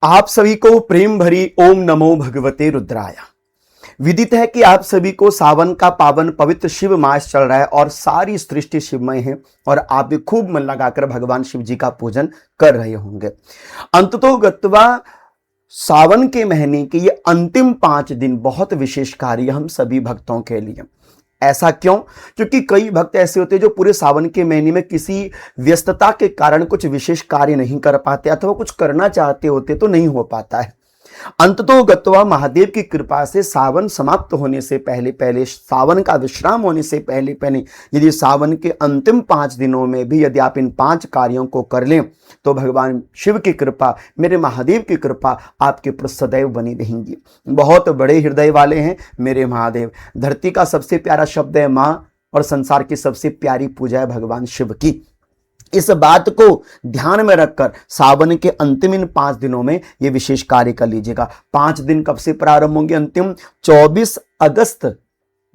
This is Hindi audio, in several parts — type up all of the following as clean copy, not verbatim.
आप सभी को प्रेम भरी ओम नमो भगवते रुद्राय। विदित है कि आप सभी को सावन का पावन पवित्र शिव मास चल रहा है और सारी सृष्टि शिवमय है और आप भी खूब मन लगाकर भगवान शिव जी का पूजन कर रहे होंगे। अंततो गत्वा सावन के महीने के ये अंतिम 5 दिन बहुत विशेष कार्य हम सभी भक्तों के लिए। ऐसा क्यों? क्योंकि कई भक्त ऐसे होते हैं जो पूरे सावन के महीने में किसी व्यस्तता के कारण कुछ विशेष कार्य नहीं कर पाते अथवा कुछ करना चाहते होते तो नहीं हो पाता है। अंततो गत्वा महादेव की कृपा से सावन समाप्त होने से पहले पहले, सावन का विश्राम होने से पहले पहले, यदि सावन के अंतिम 5 दिनों में भी यदि आप इन 5 कार्यों को कर लें तो भगवान शिव की कृपा, मेरे महादेव की कृपा आपके ऊपर सदैव बनी रहेंगी। बहुत बड़े हृदय वाले हैं मेरे महादेव। धरती का सबसे प्यारा शब्द है मां और संसार की सबसे प्यारी पूजा है भगवान शिव की। इस बात को ध्यान में रखकर सावन के अंतिम इन 5 दिनों में ये विशेष कार्य कर लीजिएगा। 5 दिन कब से प्रारंभ होंगे? अंतिम 24 अगस्त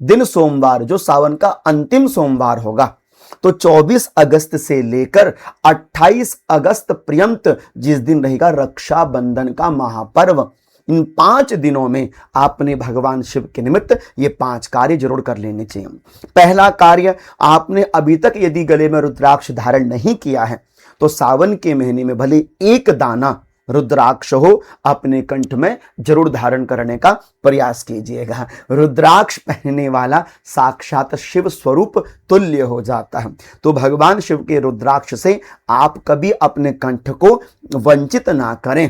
दिन सोमवार, जो सावन का अंतिम सोमवार होगा। तो 24 अगस्त से लेकर 28 अगस्त पर्यंत जिस दिन रहेगा रक्षाबंधन का महापर्व, इन 5 दिनों में आपने भगवान शिव के निमित्त ये 5 कार्य जरूर कर लेने चाहिए। पहला कार्य, आपने अभी तक यदि गले में रुद्राक्ष धारण नहीं किया है तो सावन के महीने में भले 1 दाना रुद्राक्ष हो अपने कंठ में जरूर धारण करने का प्रयास कीजिएगा। रुद्राक्ष पहनने वाला साक्षात शिव स्वरूप तुल्य हो जाता है। तो भगवान शिव के रुद्राक्ष से आप कभी अपने कंठ को वंचित ना करें।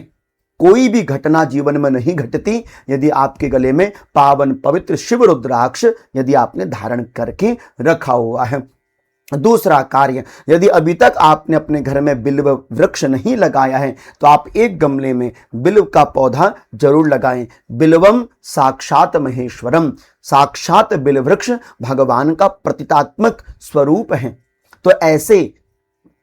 कोई भी घटना जीवन में नहीं घटती यदि आपके गले में पावन पवित्र शिव रुद्राक्ष यदि आपने धारण करके रखा हुआ है। दूसरा कार्य, यदि अभी तक आपने अपने घर में बिल्व वृक्ष नहीं लगाया है तो आप एक गमले में बिल्व का पौधा जरूर लगाएं। बिल्वम साक्षात महेश्वरम, साक्षात बिल्व वृक्ष भगवान का प्रतीकात्मक स्वरूप है। तो ऐसे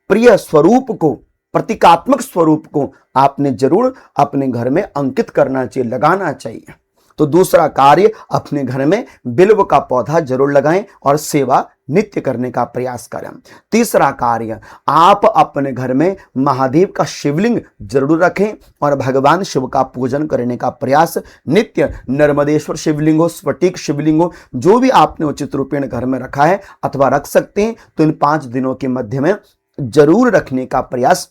प्रिय स्वरूप को, प्रतीकात्मक स्वरूप को आपने जरूर अपने घर में अंकित करना चाहिए, लगाना चाहिए। तो दूसरा कार्य, अपने घर में बिल्व का पौधा जरूर लगाएं और सेवा नित्य करने का प्रयास करें। तीसरा कार्य, आप अपने घर में महादेव का शिवलिंग जरूर रखें और भगवान शिव का पूजन करने का प्रयास नित्य, नर्मदेश्वर शिवलिंग हो, स्फटिक शिवलिंग हो, जो भी आपने उचित रूपेण घर में रखा है अथवा रख सकते हैं तो इन 5 दिनों के मध्य में जरूर रखने का प्रयास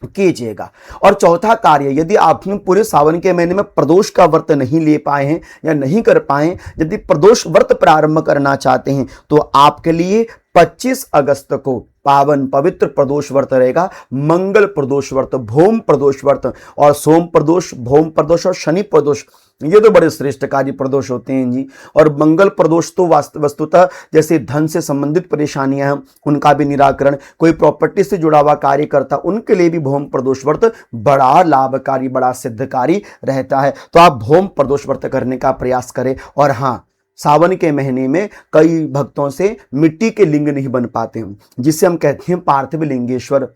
कीजिएगा। और चौथा कार्य, यदि आपने पूरे सावन के महीने में प्रदोष का व्रत नहीं ले पाए हैं या नहीं कर पाए, यदि प्रदोष व्रत प्रारंभ करना चाहते हैं तो आपके लिए 25 अगस्त को पावन पवित्र प्रदोष व्रत रहेगा। मंगल प्रदोष व्रत, भौम प्रदोष व्रत और सोम प्रदोष, भौम प्रदोष और शनि प्रदोष, ये तो बड़े श्रेष्ठकारी प्रदोष होते हैं जी। और मंगल प्रदोष तो वस्तुतः जैसे धन से संबंधित परेशानियां हैं उनका भी निराकरण, कोई प्रॉपर्टी से जुड़ा हुआ कार्य करता उनके लिए भी भौम प्रदोष व्रत बड़ा लाभकारी, बड़ा सिद्धकारी रहता है। तो आप भौम प्रदोष व्रत करने का प्रयास करें। और हाँ, सावन के महीने में कई भक्तों से मिट्टी के लिंग नहीं बन पाते हैं, जिसे हम कहते हैं पार्थिव लिंगेश्वर।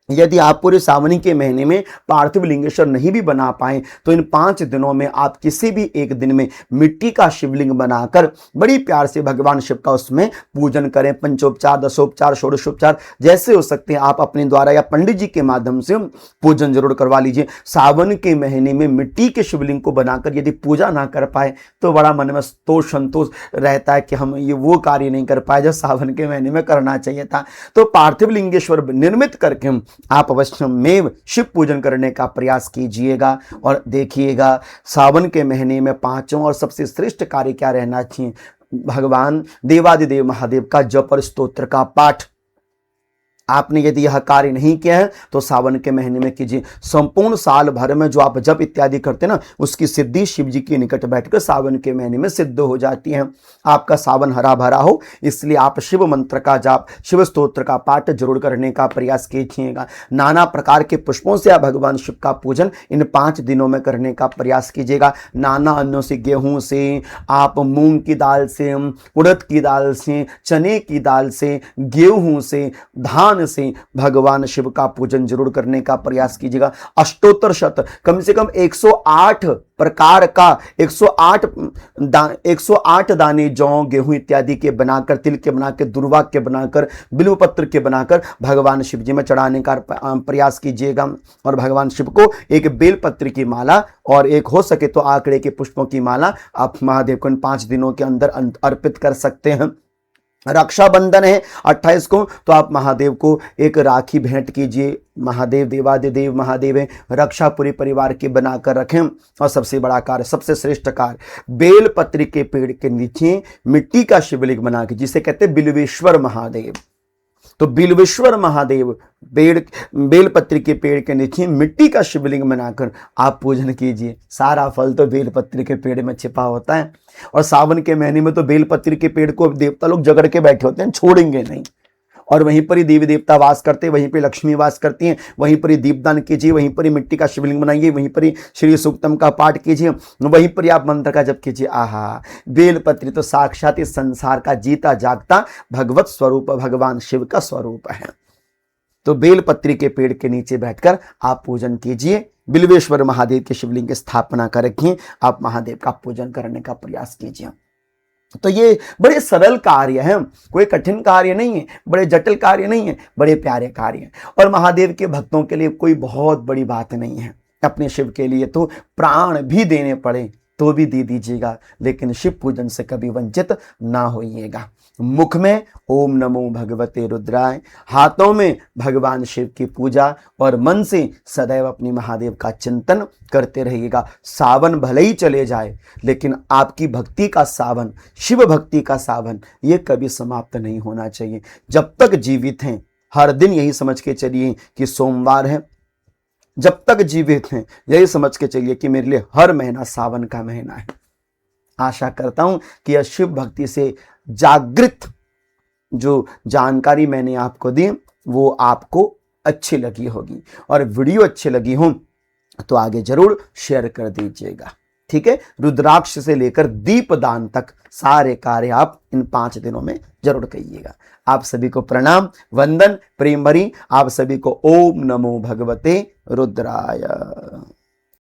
यदि आप पूरे सावन के महीने में पार्थिव लिंगेश्वर नहीं भी बना पाए तो इन 5 दिनों में आप किसी भी एक दिन में मिट्टी का शिवलिंग बनाकर बड़ी प्यार से भगवान शिव का उसमें पूजन करें। पंचोपचार, दशोपचार, षोडशोपचार जैसे हो सकते हैं आप अपने द्वारा या पंडित जी के माध्यम से पूजन जरूर करवा लीजिए। सावन के महीने में मिट्टी के शिवलिंग को बनाकर यदि पूजा ना कर पाए तो बड़ा मन में संतोष रहता है कि हम ये वो कार्य नहीं कर पाए जो सावन के महीने में करना चाहिए था। तो पार्थिव लिंगेश्वर निर्मित करके आप अवश्य में शिव पूजन करने का प्रयास कीजिएगा। और देखिएगा सावन के महीने में 5वां और सबसे श्रेष्ठ कार्य क्या रहना चाहिए? भगवान देवादिदेव महादेव का जप और स्तोत्र का पाठ। आपने यदि यह कार्य नहीं किया है तो सावन के महीने में कीजिए। संपूर्ण साल भर में जो आप जप इत्यादि करते हैं ना, उसकी सिद्धि शिव जी के निकट बैठकर सावन के महीने में सिद्ध हो जाती है। आपका सावन हरा भरा हो, इसलिए आप शिव मंत्र का जाप, शिव स्तोत्र का पाठ जरूर करने का प्रयास कीजिएगा। नाना प्रकार के पुष्पों से आप भगवान शिव का पूजन इन 5 दिनों में करने का प्रयास कीजिएगा। नाना अन्नों से, गेहूं से, आप मूंग की दाल से, उड़द की दाल से, चने की दाल से, गेहूं से, धान ध्यान से भगवान शिव का पूजन जरूर करने का प्रयास कीजिएगा। अष्टोत्तर शत कम से कम 108 प्रकार का 108 दाने जौ गेहूं इत्यादि के बनाकर, तिल के बनाकर, दुर्वा के बनाकर, बिल्व पत्र के बनाकर भगवान शिव जी में चढ़ाने का प्रयास कीजिएगा। और भगवान शिव को एक बेल पत्र की माला और एक हो सके तो आंकड़े के पुष्पों की माला आप महादेव को इन 5 दिनों के अंदर अर्पित कर सकते हैं। रक्षाबंधन है 28 को, तो आप महादेव को एक राखी भेंट कीजिए। महादेव देवादिदेव महादेव है, रक्षा पूरे परिवार की बनाकर रखें। और सबसे बड़ा कार्य, सबसे श्रेष्ठ कार्य, बेल पत्री के पेड़ के नीचे मिट्टी का शिवलिंग बना के, जिसे कहते हैं बिल्वेश्वर महादेव, तो बिल्वेश्वर महादेव बेलपत्री के पेड़ के नीचे मिट्टी का शिवलिंग बनाकर आप पूजन कीजिए। सारा फल तो बेलपत्री के पेड़ में छिपा होता है। और सावन के महीने में तो बेलपत्री के पेड़ को देवता लोग जगड़ के बैठे होते हैं, छोड़ेंगे नहीं। और वहीं पर ही देवी देवता वास करते हैं, वहीं पर लक्ष्मी वास करती हैं, वहीं पर ही दीपदान कीजिए, वहीं पर ही मिट्टी का शिवलिंग बनाइए, वहीं पर ही श्री सूक्तम का पाठ कीजिए, वहीं पर ही आप मंत्र का जप कीजिए। आहा, बेलपत्री तो साक्षात इस संसार का जीता जागता भगवत स्वरूप, भगवान शिव का स्वरूप है। तो बेलपत्री के पेड़ के नीचे बैठकर आप पूजन कीजिए। बिल्वेश्वर महादेव के शिवलिंग की स्थापना कर रखिए, आप महादेव का पूजन करने का प्रयास कीजिए। तो ये बड़े सरल कार्य हैं, कोई कठिन कार्य नहीं है, बड़े जटिल कार्य नहीं है, बड़े प्यारे कार्य हैं। और महादेव के भक्तों के लिए कोई बहुत बड़ी बात नहीं है। अपने शिव के लिए तो प्राण भी देने पड़े तो भी दे दीजिएगा, लेकिन शिव पूजन से कभी वंचित ना होइएगा। मुख में ओम नमो भगवते रुद्राय, हाथों में भगवान शिव की पूजा, और मन से सदैव अपनी महादेव का चिंतन करते रहिएगा। सावन भले ही चले जाए, लेकिन आपकी भक्ति का सावन, शिव भक्ति का सावन, ये कभी समाप्त नहीं होना चाहिए। जब तक जीवित हैं हर दिन यही समझ के चलिए कि सोमवार है। जब तक जीवित हैं यही समझ के चलिए कि मेरे लिए हर महीना सावन का महीना है। आशा करता हूं कि यह शिव भक्ति से जागृत जो जानकारी मैंने आपको दी वो आपको अच्छी लगी होगी, और वीडियो अच्छी लगी हो तो आगे जरूर शेयर कर दीजिएगा। ठीक है, रुद्राक्ष से लेकर दीपदान तक सारे कार्य आप इन 5 दिनों में जरूर करिएगा। आप सभी को प्रणाम, वंदन, प्रेम भरी आप सभी को ओम नमो भगवते रुद्राय।